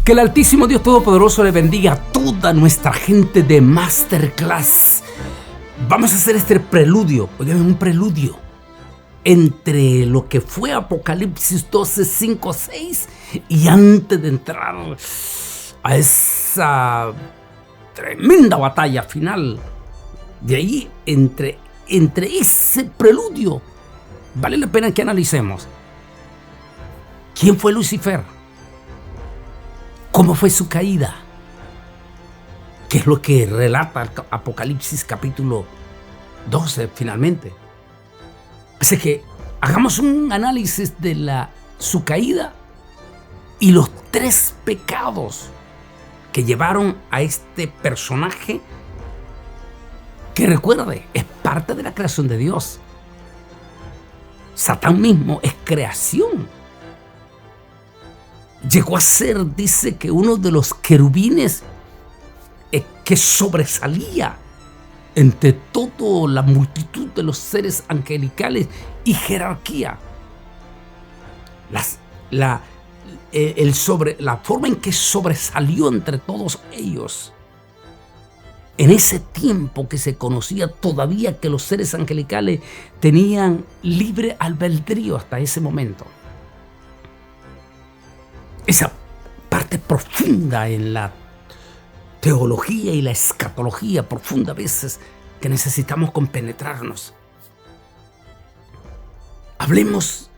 Que el Altísimo Dios Todopoderoso le bendiga a toda nuestra gente de Masterclass. Vamos a hacer este preludio, oigan, un preludio entre lo que fue Apocalipsis 12, 5, 6 y antes de entrar a esa tremenda batalla final. De ahí, entre ese preludio, vale la pena que analicemos quién fue Lucifer, cómo fue su caída, qué es lo que relata Apocalipsis capítulo 12 finalmente. Así que hagamos un análisis de su caída y los 3 pecados que llevaron a este personaje que, recuerde, es parte de la creación de Dios. Satán mismo es creación. Llegó a ser, dice, que uno de los querubines que sobresalía entre toda la multitud de los seres angelicales y jerarquía. La forma en que sobresalió entre todos ellos. En ese tiempo que se conocía todavía que los seres angelicales tenían libre albedrío hasta ese momento. Esa parte profunda en la teología y la escatología profunda a veces que necesitamos compenetrarnos. Hablemos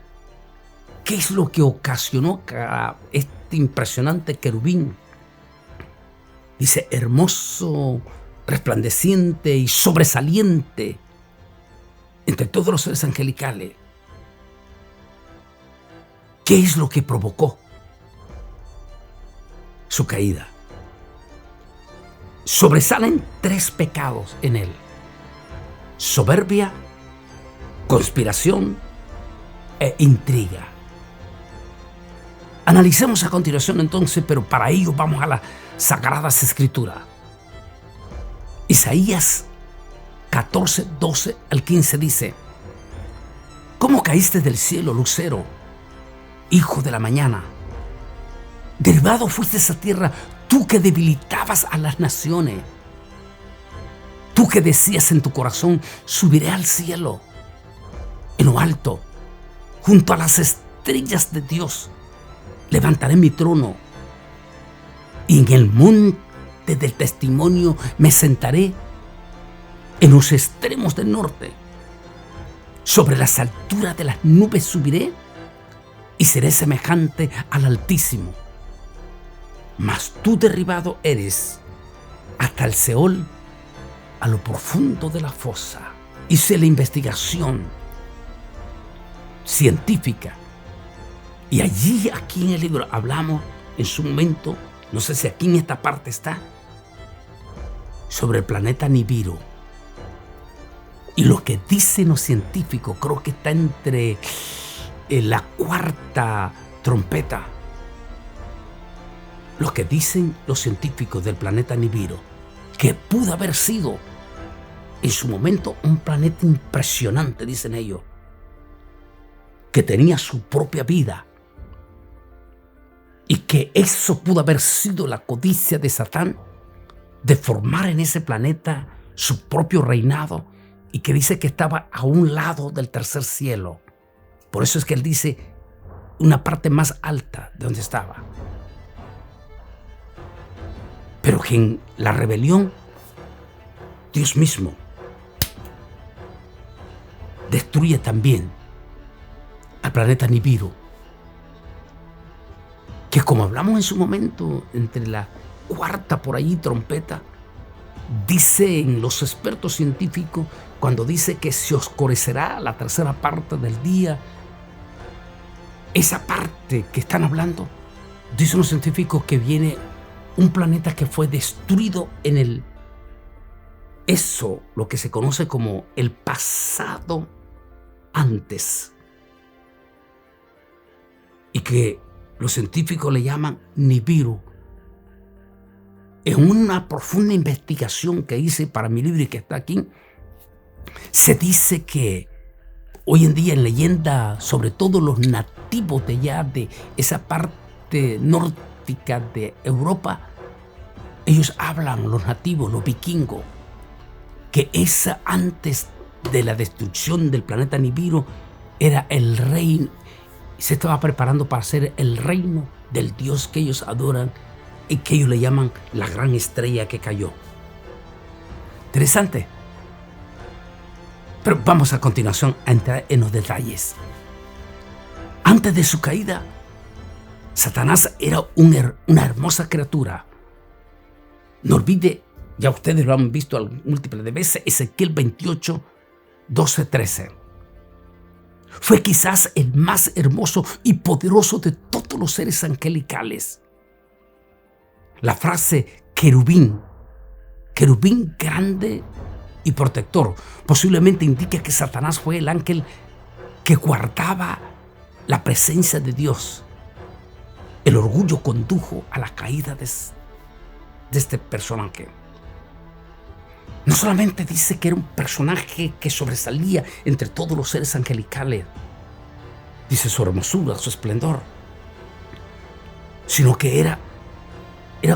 qué es lo que ocasionó a este impresionante querubín. Dice hermoso, resplandeciente y sobresaliente entre todos los seres angelicales. ¿Qué es lo que provocó su caída? Sobresalen 3 pecados en él: soberbia, conspiración e intriga. Analicemos a continuación entonces, pero para ello vamos a las Sagradas Escrituras. Isaías 14, 12 al 15 dice: ¿Cómo caíste del cielo, lucero, hijo de la mañana? Derribado fuiste a tierra, tú que debilitabas a las naciones. Tú que decías en tu corazón: subiré al cielo, en lo alto, junto a las estrellas de Dios, levantaré mi trono, y en el monte del testimonio me sentaré, en los extremos del norte. Sobre las alturas de las nubes subiré, y seré semejante al Altísimo. Mas tú derribado eres hasta el Seol, a lo profundo de la fosa. Hice la investigación científica y allí, aquí en el libro, hablamos en su momento, no sé si aquí en esta parte está, sobre el planeta Nibiru. Y lo que dicen los científicos, creo que está entre la 4ª trompeta. Lo que dicen los científicos del planeta Nibiru, que pudo haber sido en su momento un planeta impresionante, dicen ellos, que tenía su propia vida, y que eso pudo haber sido la codicia de Satán de formar en ese planeta su propio reinado, y que dice que estaba a un lado del tercer cielo. Por eso es que él dice una parte más alta de donde estaba. Pero que en la rebelión, Dios mismo destruye también al planeta Nibiru, que, como hablamos en su momento, entre la 4ª por ahí trompeta, dicen los expertos científicos, cuando dice que se oscurecerá la 3ª parte del día, esa parte que están hablando, dicen los científicos que viene un planeta que fue destruido en eso, lo que se conoce como el pasado antes, y que los científicos le llaman Nibiru. En una profunda investigación que hice para mi libro y que está aquí, se dice que hoy en día en leyenda, sobre todo los nativos de esa parte norte geográfica de Europa, ellos hablan, los nativos, los vikingos, que esa antes de la destrucción del planeta Nibiru era el reino, se estaba preparando para ser el reino del Dios que ellos adoran y que ellos le llaman la gran estrella que cayó. Interesante. Pero vamos a continuación a entrar en los detalles. Antes de su caída, Satanás era una hermosa criatura. No olvide, ya ustedes lo han visto múltiples de veces, Ezequiel 28, 12, 13. Fue quizás el más hermoso y poderoso de todos los seres angelicales. La frase querubín grande y protector, posiblemente indica que Satanás fue el ángel que guardaba la presencia de Dios. El orgullo condujo a la caída de este personaje. No solamente dice que era un personaje que sobresalía entre todos los seres angelicales, dice su hermosura, su esplendor, sino que era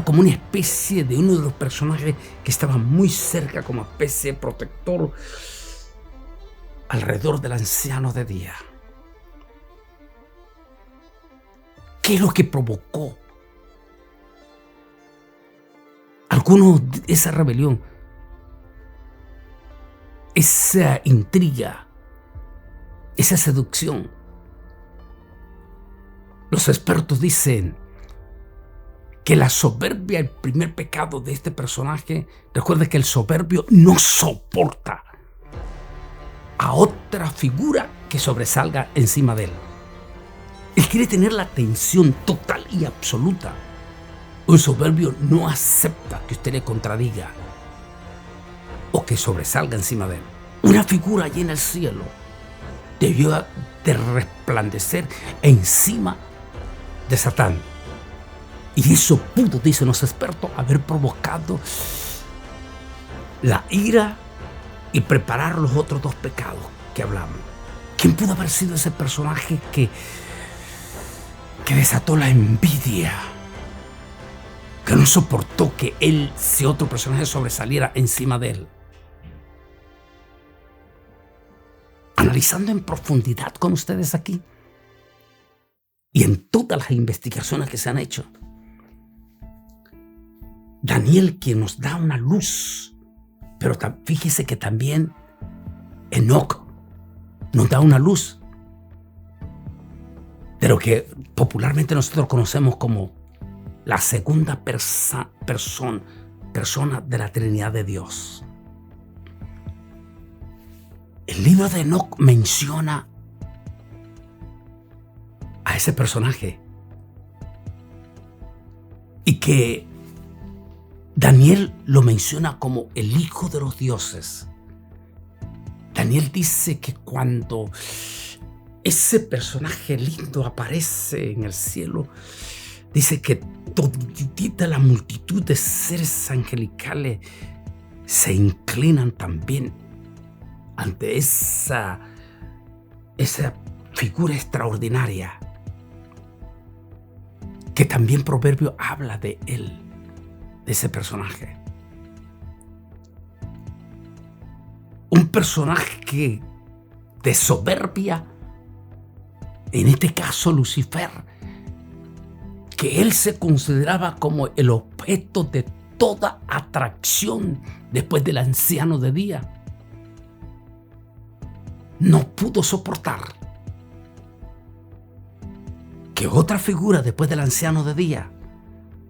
como una especie de uno de los personajes que estaba muy cerca, como especie de protector alrededor del anciano de día. ¿Qué es lo que provocó esa rebelión? Esa intriga, esa seducción. Los expertos dicen que la soberbia, el primer pecado de este personaje, recuerde que el soberbio no soporta a otra figura que sobresalga encima de él. Él quiere tener la atención total y absoluta. Un soberbio no acepta que usted le contradiga o que sobresalga encima de él. Una figura allí en el cielo debió de resplandecer encima de Satán. Y eso pudo, dicen los expertos, haber provocado la ira y preparar los otros dos pecados que hablamos. ¿Quién pudo haber sido ese personaje que desató la envidia? Que no soportó que ese otro personaje sobresaliera encima de él. Analizando en profundidad con ustedes aquí y en todas las investigaciones que se han hecho, Daniel, quien nos da una luz, pero fíjese que también Enoc nos da una luz de lo que popularmente nosotros conocemos como la segunda persona de la Trinidad de Dios. El libro de Enoc menciona a ese personaje y que Daniel lo menciona como el hijo de los dioses. Daniel dice que cuando ese personaje lindo aparece en el cielo, dice que todita la multitud de seres angelicales se inclinan también ante esa figura extraordinaria que también Proverbio habla de él, de ese personaje. Un personaje de soberbia, en este caso Lucifer, que él se consideraba como el objeto de toda atracción después del anciano de día. No pudo soportar que otra figura después del anciano de día,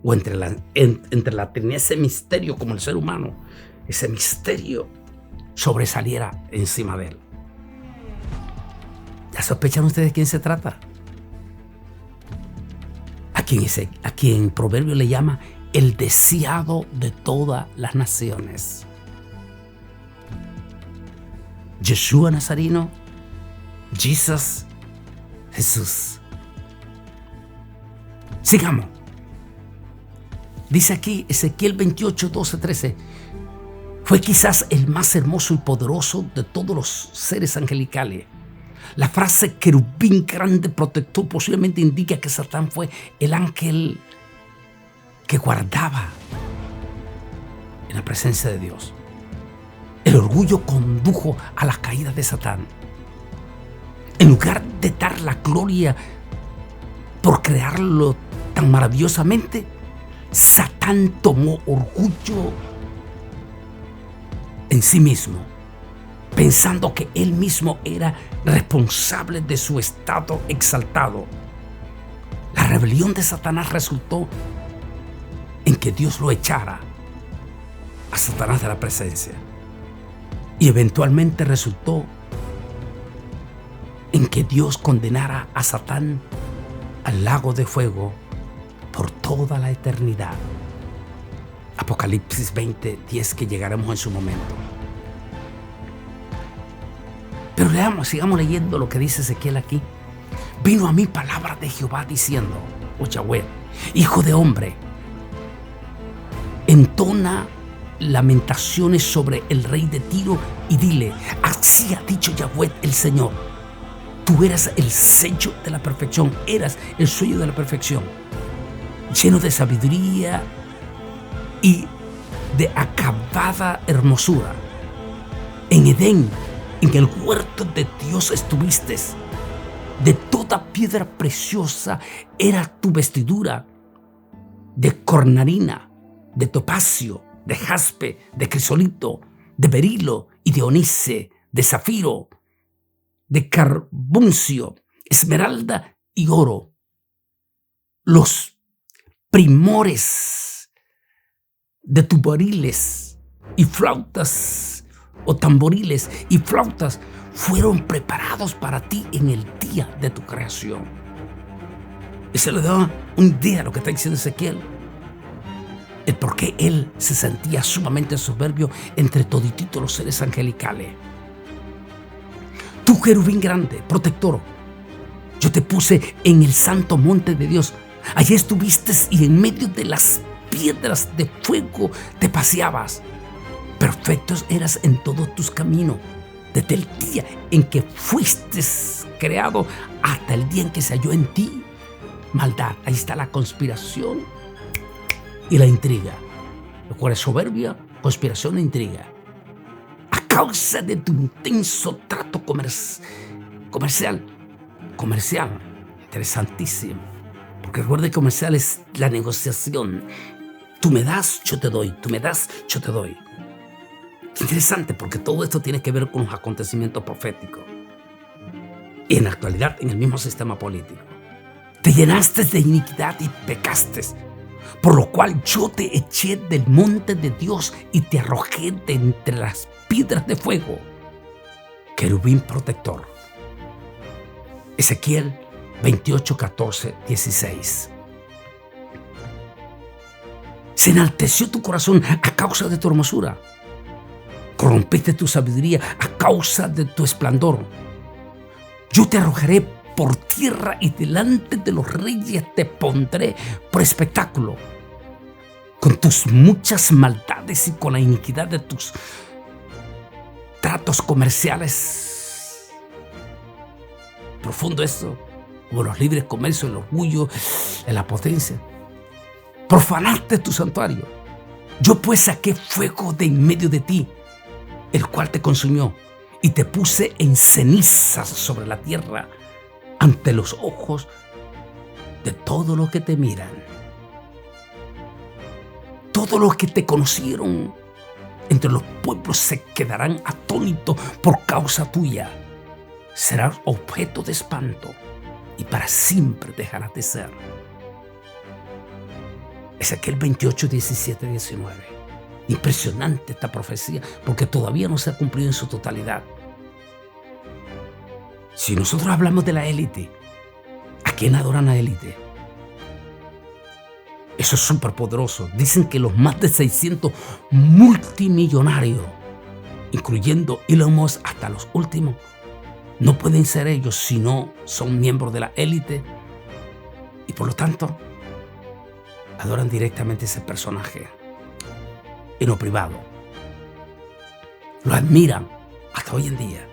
o entre la Trinidad, ese misterio como el ser humano, ese misterio sobresaliera encima de él. ¿Ya sospechan ustedes de quién se trata? A quien Proverbio le llama el deseado de todas las naciones. Yeshua Nazareno, Jesús. Sigamos. Dice aquí Ezequiel 28, 12, 13. Fue quizás el más hermoso y poderoso de todos los seres angelicales. La frase querubín grande protector posiblemente indica que Satán fue el ángel que guardaba en la presencia de Dios. El orgullo condujo a la caída de Satán. En lugar de dar la gloria por crearlo tan maravillosamente, Satán tomó orgullo en sí mismo, pensando que él mismo era responsable de su estado exaltado. La rebelión de Satanás resultó en que Dios lo echara a Satanás de la presencia. Y eventualmente resultó en que Dios condenara a Satán al lago de fuego por toda la eternidad. Apocalipsis 20:10, que llegaremos en su momento. Pero sigamos leyendo lo que dice Ezequiel aquí. Vino a mí palabra de Jehová diciendo, Yahweh, hijo de hombre, entona lamentaciones sobre el rey de Tiro y dile, así ha dicho Yahweh el Señor, tú eras el sello de la perfección, eras el sello de la perfección, lleno de sabiduría y de acabada hermosura. En Edén, en el huerto de Dios estuviste. De toda piedra preciosa era tu vestidura, de cornalina, de topacio, de jaspe, de crisolito, de berilo y de onice, de zafiro, de carbuncio, esmeralda y oro. Los primores de tamboriles y flautas o tamboriles y flautas fueron preparados para ti en el día de tu creación. Y se le da un día lo que está diciendo Ezequiel. El por qué él se sentía sumamente soberbio entre todititos los seres angelicales. Tú, querubín grande, protector, yo te puse en el santo monte de Dios. Allí estuviste y en medio de las piedras de fuego te paseabas. Perfectos eras en todos tus caminos, desde el día en que fuiste creado hasta el día en que se halló en ti maldad. Ahí está la conspiración y la intriga. Lo cual es soberbia, conspiración e intriga. A causa de tu intenso trato comercial. Interesantísimo. Porque recuerda que comercial es la negociación. Tú me das, yo te doy. Tú me das, yo te doy. Interesante, porque todo esto tiene que ver con los acontecimientos proféticos. Y en la actualidad, en el mismo sistema político. Te llenaste de iniquidad y pecaste, por lo cual yo te eché del monte de Dios y te arrojé de entre las piedras de fuego. Querubín protector. Ezequiel 28, 14, 16. Se enalteció tu corazón a causa de tu hermosura. Corrompiste tu sabiduría a causa de tu esplendor. Yo te arrojaré por tierra y delante de los reyes te pondré por espectáculo. Con tus muchas maldades y con la iniquidad de tus tratos comerciales. Profundo esto, como los libres comercios, el orgullo, la potencia. Profanaste tu santuario. Yo pues saqué fuego de en medio de ti, el cual te consumió, y te puse en cenizas sobre la tierra ante los ojos de todos los que te miran. Todos los que te conocieron entre los pueblos se quedarán atónitos por causa tuya. Serás objeto de espanto y para siempre dejarás de ser. Ezequiel 28, 17, 19. Impresionante esta profecía, porque todavía no se ha cumplido en su totalidad. Si nosotros hablamos de la élite, ¿a quién adoran la élite? Eso es súper poderoso. Dicen que los más de 600 multimillonarios, incluyendo Elon Musk hasta los últimos, no pueden ser ellos si no son miembros de la élite. Y por lo tanto, adoran directamente a ese personaje en lo privado. Lo admiran hasta hoy en día.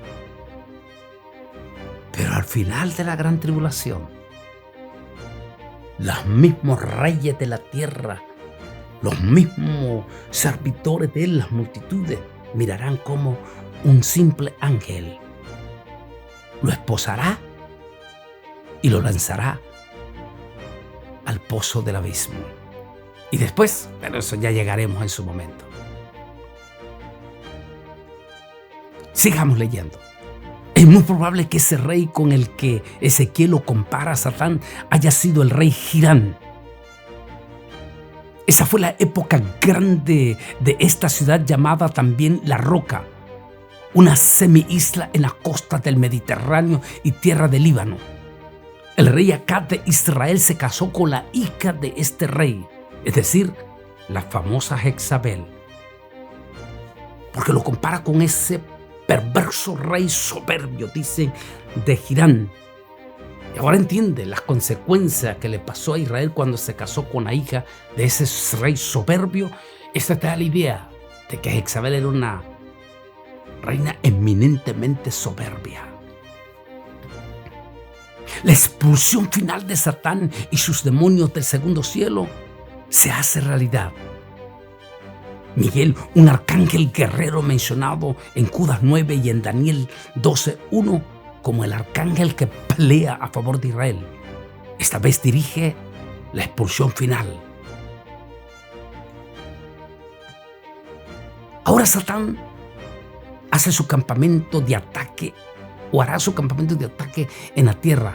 Pero al final de la gran tribulación, los mismos reyes de la tierra Los mismos servidores de él, las multitudes, mirarán como un simple ángel. Lo esposará y lo lanzará al pozo del abismo. Y después, pero eso ya llegaremos en su momento. Sigamos leyendo. Es muy probable que ese rey con el que Ezequiel lo compara a Satán haya sido el rey Hirán. Esa fue la época grande de esta ciudad llamada también La Roca, una semi-isla en la costa del Mediterráneo y tierra del Líbano. El rey Acab de Israel se casó con la hija de este rey, es decir, la famosa Jezabel, porque lo compara con ese perverso rey soberbio, dicen, de Hirán. Y ahora entiende las consecuencias que le pasó a Israel cuando se casó con la hija de ese rey soberbio. Esta te da la idea de que Jezabel era una reina eminentemente soberbia. La expulsión final de Satán y sus demonios del segundo cielo se hace realidad. Miguel, un arcángel guerrero mencionado en Judas 9 y en Daniel 12:1 como el arcángel que pelea a favor de Israel, esta vez dirige la expulsión final. Ahora Satán hace su campamento de ataque o hará su campamento de ataque en la tierra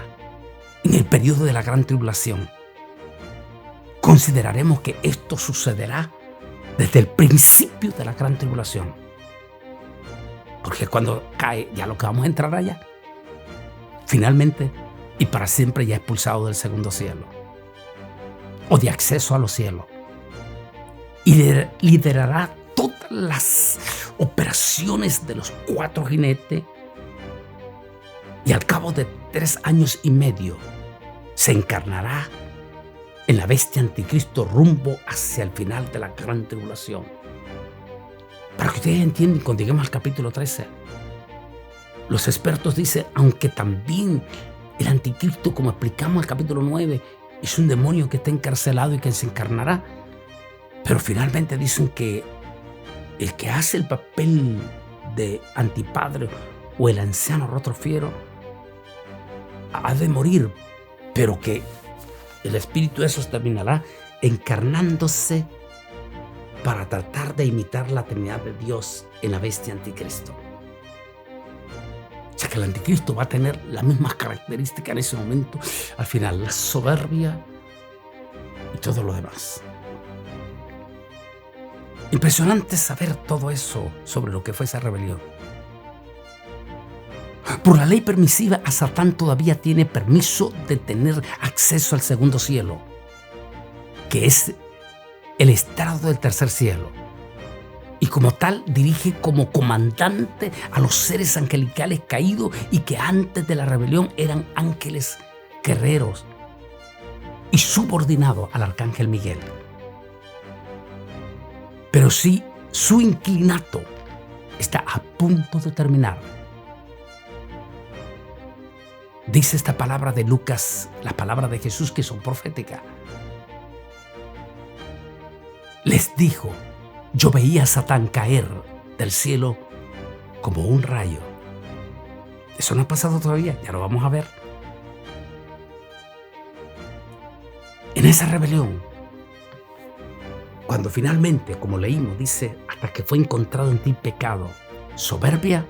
en el periodo de la gran tribulación. Consideraremos que esto sucederá desde el principio de la gran tribulación, porque cuando cae ya lo que vamos a entrar allá, finalmente y para siempre ya expulsado del segundo cielo o de acceso a los cielos, y liderará todas las operaciones de los 4 jinetes, y al cabo de 3 años y medio se encarnará en la bestia anticristo rumbo hacia el final de la gran tribulación. Para que ustedes entiendan, cuando lleguemos al capítulo 13, los expertos dicen, aunque también el anticristo, como explicamos en el capítulo 9, es un demonio que está encarcelado y que se encarnará, pero finalmente dicen que el que hace el papel de antipadre o el anciano rostro fiero ha de morir, pero que el espíritu de esos terminará encarnándose para tratar de imitar la Trinidad de Dios en la bestia anticristo. O sea que el anticristo va a tener las mismas características en ese momento, al final, la soberbia y todo lo demás. Impresionante saber todo eso sobre lo que fue esa rebelión. Por la ley permisiva, a Satán todavía tiene permiso de tener acceso al segundo cielo, que es el estrado del tercer cielo, y como tal dirige como comandante a los seres angelicales caídos y que antes de la rebelión eran ángeles guerreros y subordinados al arcángel Miguel. Pero si su inclinato está a punto de terminar, dice esta palabra de Lucas, la palabra de Jesús, que son proféticas. Les dijo, yo veía a Satán caer del cielo como un rayo. Eso no ha pasado todavía, ya lo vamos a ver. En esa rebelión, cuando finalmente, como leímos, dice, hasta que fue encontrado en ti pecado, soberbia,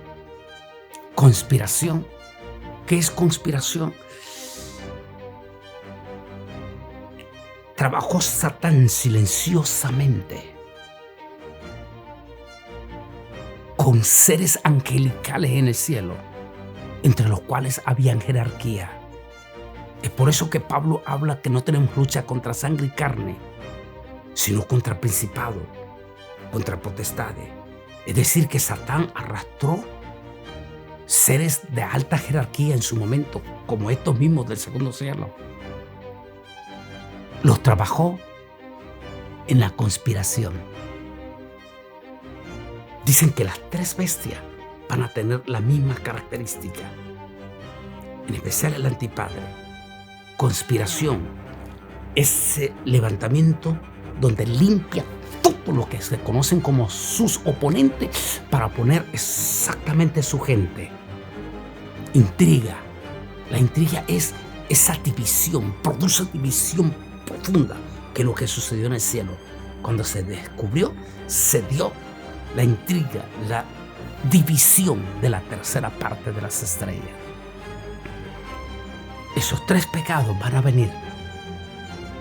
conspiración. ¿Qué es conspiración? Trabajó Satán silenciosamente con seres angelicales en el cielo, entre los cuales había jerarquía. Es por eso que Pablo habla que no tenemos lucha contra sangre y carne, sino contra principados, contra potestades. Es decir, que Satán arrastró seres de alta jerarquía en su momento, como estos mismos del segundo cielo. Los trabajó en la conspiración. Dicen que las 3 bestias van a tener la misma característica, en especial el antipadre. Conspiración, ese levantamiento donde limpia todo lo que se conocen como sus oponentes para poner exactamente su gente. Intriga. La intriga es esa división, produce división profunda, que es lo que sucedió en el cielo. Cuando se descubrió, se dio la intriga, la división de la tercera parte de las estrellas. Esos tres pecados van a venir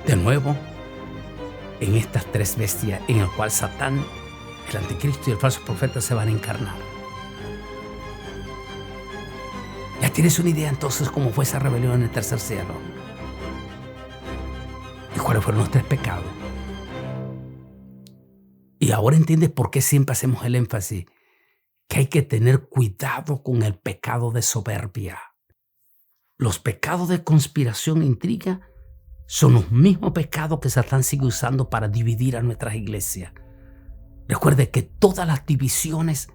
de nuevo en estas tres bestias en el cual Satán, el anticristo y el falso profeta se van a encarnar. ¿Ya tienes una idea entonces cómo fue esa rebelión en el tercer cielo? ¿Y cuáles fueron los tres pecados? Y ahora entiendes por qué siempre hacemos el énfasis que hay que tener cuidado con el pecado de soberbia. Los pecados de conspiración e intriga son los mismos pecados que Satán sigue usando para dividir a nuestras iglesias. Recuerde que todas las divisiones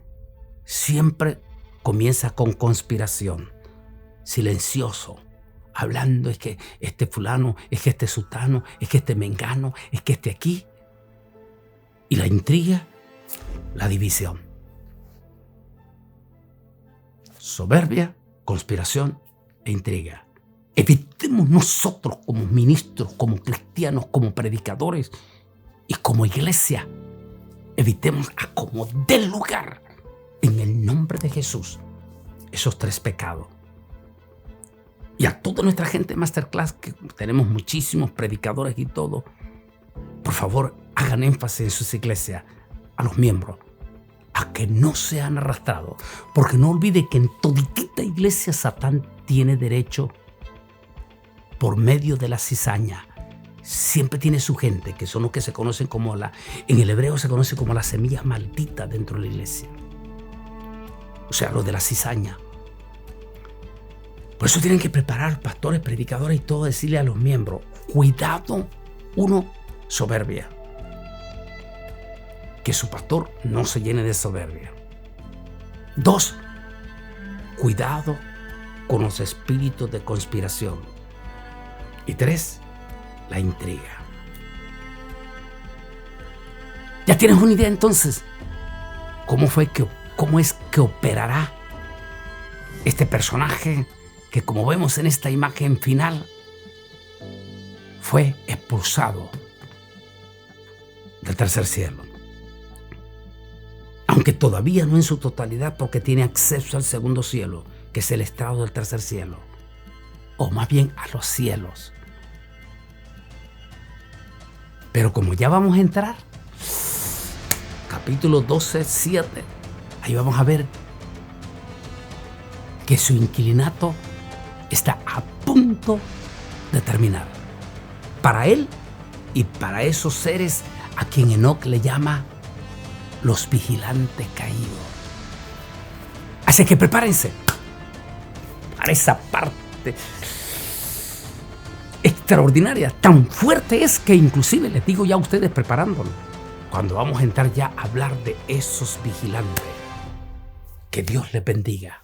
siempre comienzan con conspiración. Silencioso, hablando es que este fulano, es que este sutano, es que este mengano, es que este aquí. Y la intriga, la división. Soberbia, conspiración e intriga. Evitemos nosotros como ministros, como cristianos, como predicadores y como iglesia, evitemos a como dé lugar en el nombre de Jesús esos tres pecados. Y a toda nuestra gente de Masterclass, que tenemos muchísimos predicadores y todo, por favor, hagan énfasis en sus iglesias, a los miembros, a que no sean arrastrados. Porque no olvide que en toditita iglesia Satán tiene derecho por medio de la cizaña. Siempre tiene su gente, que son los que se conocen como en el hebreo se conoce como las semillas malditas dentro de la iglesia. O sea, lo de la cizaña. Por eso tienen que preparar pastores, predicadores y todo, decirle a los miembros, cuidado, uno, soberbia. Que su pastor no se llene de soberbia. 2, cuidado con los espíritus de conspiración. Y 3, la intriga. ¿Ya tienes una idea entonces? ¿Cómo es que operará este personaje que, como vemos en esta imagen final, fue expulsado del tercer cielo? Aunque todavía no en su totalidad, porque tiene acceso al segundo cielo, que es el estrado del tercer cielo, o más bien a los cielos. Pero como ya vamos a entrar, capítulo 12, 7, ahí vamos a ver que su inquilinato está a punto de terminar. Para él y para esos seres a quien Enoc le llama los vigilantes caídos. Así que prepárense para esa parte extraordinaria. Tan fuerte es que inclusive les digo ya a ustedes preparándolo, cuando vamos a entrar ya a hablar de esos vigilantes. Que Dios les bendiga.